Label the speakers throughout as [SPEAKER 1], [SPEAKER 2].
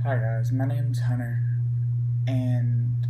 [SPEAKER 1] Hi guys, my name's Hunter, and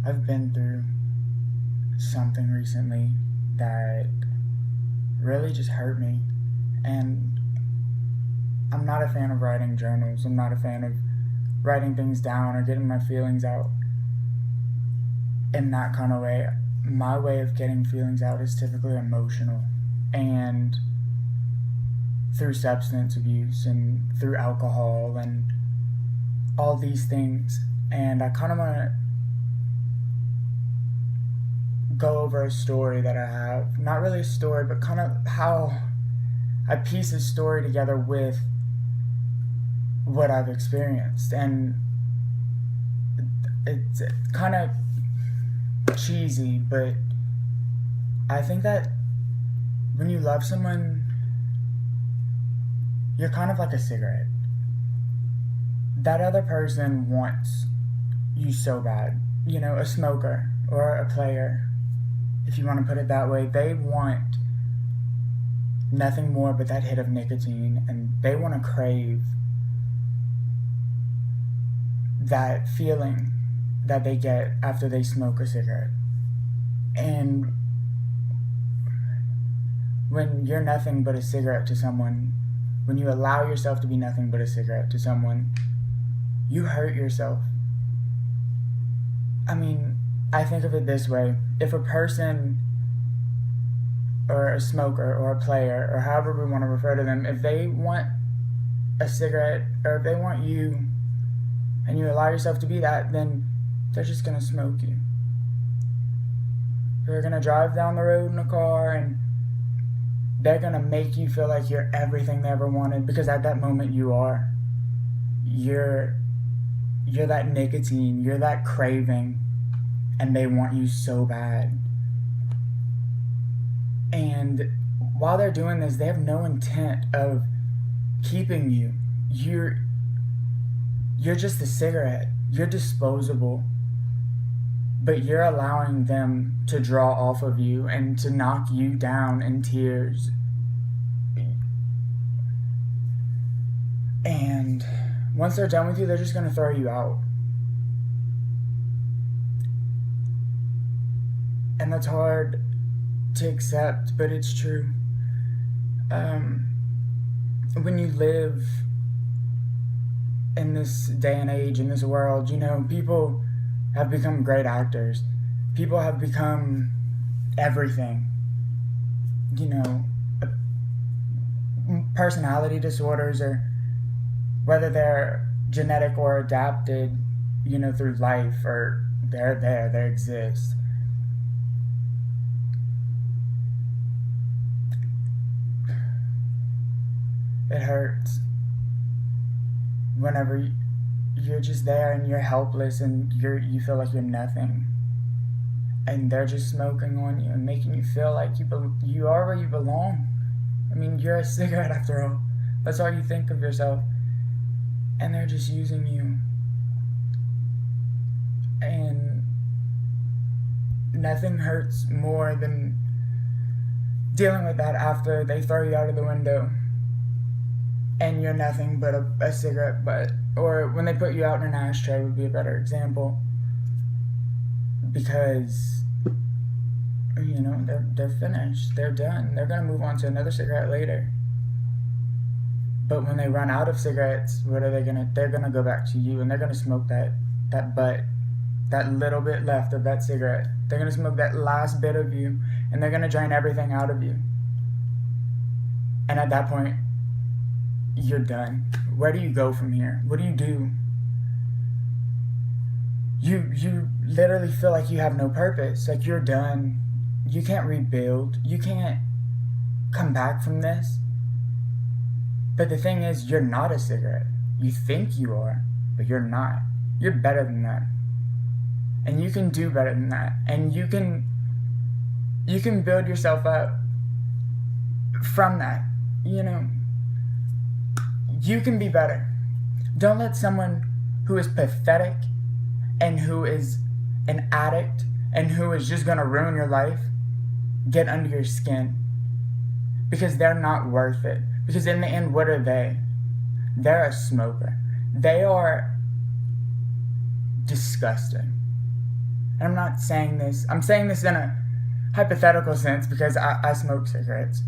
[SPEAKER 1] I've been through something recently that really just hurt me. And I'm not a fan of writing journals. I'm not a fan of writing things down or getting my feelings out in that kind of way. My way of getting feelings out is typically emotional, and through substance abuse and through alcohol and all these things. And I kind of want to go over a story that I have. Not really a story, but kind of how I piece a story together with what I've experienced. And it's kind of cheesy, but I think that when you love someone, you're kind of like a cigarette. That other person wants you so bad. You know, a smoker or a player, if you want to put it that way, they want nothing more but that hit of nicotine, and they want to crave that feeling that they get after they smoke a cigarette. And when you're nothing but a cigarette to someone, when you allow yourself to be nothing but a cigarette to someone, you hurt yourself. I mean, I think of it this way. If a person or a smoker or a player or however we want to refer to them, if they want a cigarette or if they want you and you allow yourself to be that, then they're just going to smoke you. They're going to drive down the road in a car and they're going to make you feel like you're everything they ever wanted, because at that moment you are. You're that nicotine, you're that craving, and they want you so bad. And while they're doing this, they have no intent of keeping you. You're just a cigarette. You're disposable. But you're allowing them to draw off of you and to knock you down in tears. And once they're done with you, they're just going to throw you out. And that's hard to accept, but it's true. When you live in this day and age, in this world, you know, people have become great actors. People have become everything. You know, personality disorders, or whether they're genetic or adapted, you know, through life, or they're there, they exist. It hurts whenever you're just there and you're helpless and you feel like you're nothing, and they're just smoking on you and making you feel like you are where you belong. I mean, you're a cigarette after all. That's all you think of yourself. And they're just using you. And nothing hurts more than dealing with that after they throw you out of the window and you're nothing but a cigarette butt. Or when they put you out in an ashtray would be a better example. Because, you know, they're finished. They're done. They're going to move on to another cigarette later. But when they run out of cigarettes, what are they going to... They're going to go back to you and they're going to smoke that butt. That little bit left of that cigarette. They're going to smoke that last bit of you, and they're going to drain everything out of you. And at that point, you're done. Where do you go from here? What do? You literally feel like you have no purpose. Like you're done. You can't rebuild. You can't come back from this. But the thing is, you're not a cigarette. You think you are, but you're not. You're better than that. And you can do better than that. And you can build yourself up from that. You know, you can be better. Don't let someone who is pathetic and who is an addict and who is just going to ruin your life get under your skin. Because they're not worth it. Because in the end, what are they? they're a smoker. They are disgusting. And I'm not saying this, I'm saying this in a hypothetical sense because I smoke cigarettes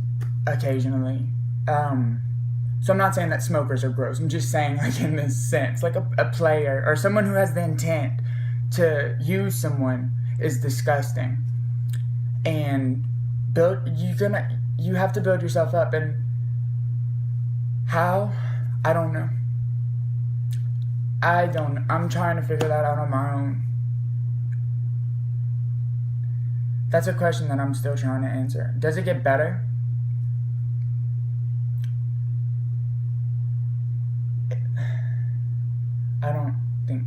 [SPEAKER 1] occasionally. So I'm not saying that smokers are gross. I'm just saying, like, in this sense, like a player or someone who has the intent to use someone is disgusting. And you have to build yourself up. And how? I don't know. I'm trying to figure that out on my own. That's a question that I'm still trying to answer. Does it get better? I don't think...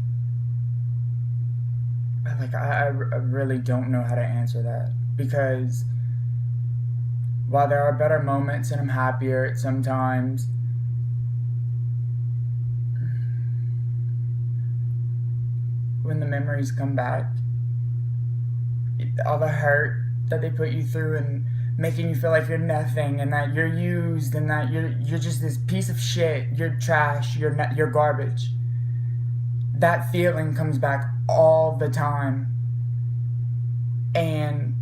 [SPEAKER 1] Like, I really don't know how to answer that. Because while there are better moments and I'm happier at some times, when the memories come back, all the hurt that they put you through and making you feel like you're nothing and that you're used and that you're just this piece of shit, you're trash, you're garbage. That feeling comes back all the time. And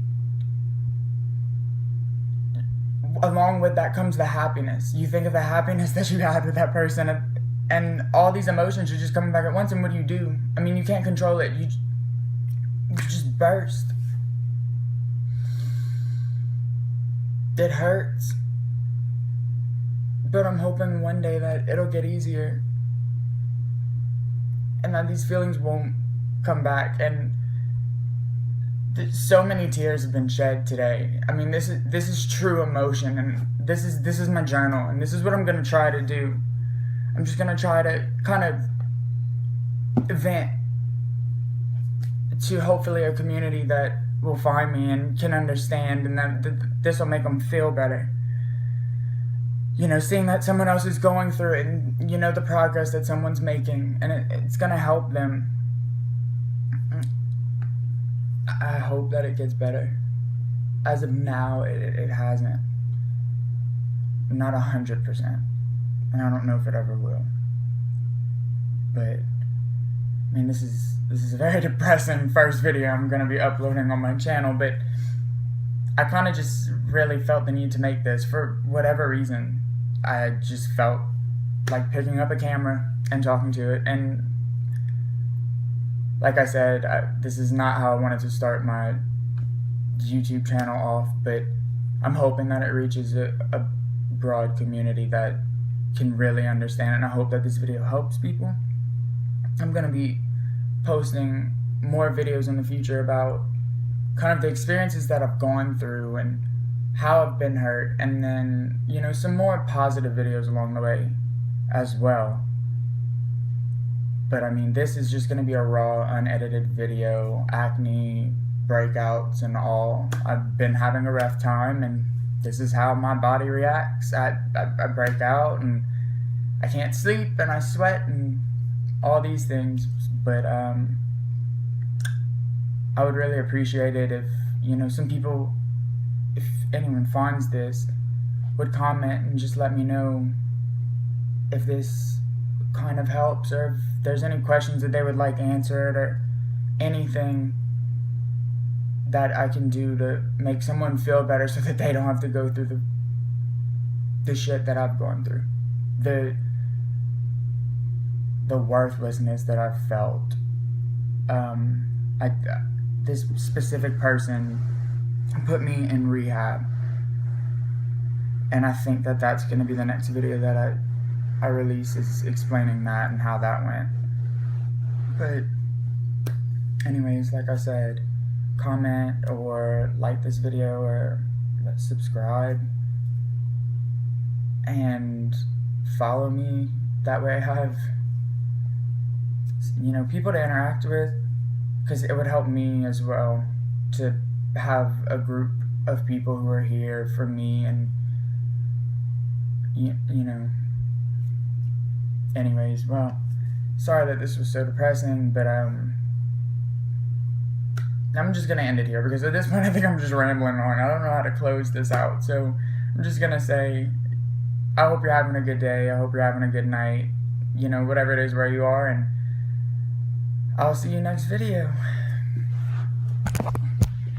[SPEAKER 1] along with that comes the happiness. You think of the happiness that you had with that person, and all these emotions are just coming back at once. And what do? I mean, you can't control it. You just burst. It hurts. But I'm hoping one day that it'll get easier. And that these feelings won't come back. And so many tears have been shed today. I mean, this is true emotion, and this is my journal, and this is what I'm gonna try to do. I'm just gonna try to kind of vent to hopefully a community that will find me and can understand, and that this will make them feel better. You know, seeing that someone else is going through it, and, you know, the progress that someone's making, and it's gonna help them. I hope that it gets better. As of now, it hasn't. Not 100%. And I don't know if it ever will. But, I mean, this is a very depressing first video I'm going to be uploading on my channel, but I kind of just really felt the need to make this for whatever reason. I just felt like picking up a camera and talking to it, and like I said, this is not how I wanted to start my YouTube channel off, but I'm hoping that it reaches a broad community that can really understand it, and I hope that this video helps people. I'm going to be posting more videos in the future about kind of the experiences that I've gone through and how I've been hurt, and then, you know, some more positive videos along the way as well. But I mean, this is just going to be a raw, unedited video, acne, breakouts, and all. I've been having a rough time, and this is how my body reacts. I break out, and I can't sleep, and I sweat, and all these things. But I would really appreciate it if, you know, some people, if anyone finds this, would comment and just let me know if this kind of helps, or if there's any questions that they would like answered, or anything that I can do to make someone feel better so that they don't have to go through the shit that I've gone through, the worthlessness that I've felt. This specific person put me in rehab, and I think that that's going to be the next video that I release, is explaining that and how that went. But anyways, like I said, comment or like this video or subscribe and follow me. That way I have, you know, people to interact with, because it would help me as well to have a group of people who are here for me, and you know. Anyways, well, sorry that this was so depressing, but I'm just gonna end it here, because at this point I think I'm just rambling on. I don't know how to close this out, so I'm just gonna say I hope you're having a good day. I hope you're having a good night. You know, whatever it is where you are, and I'll see you next video.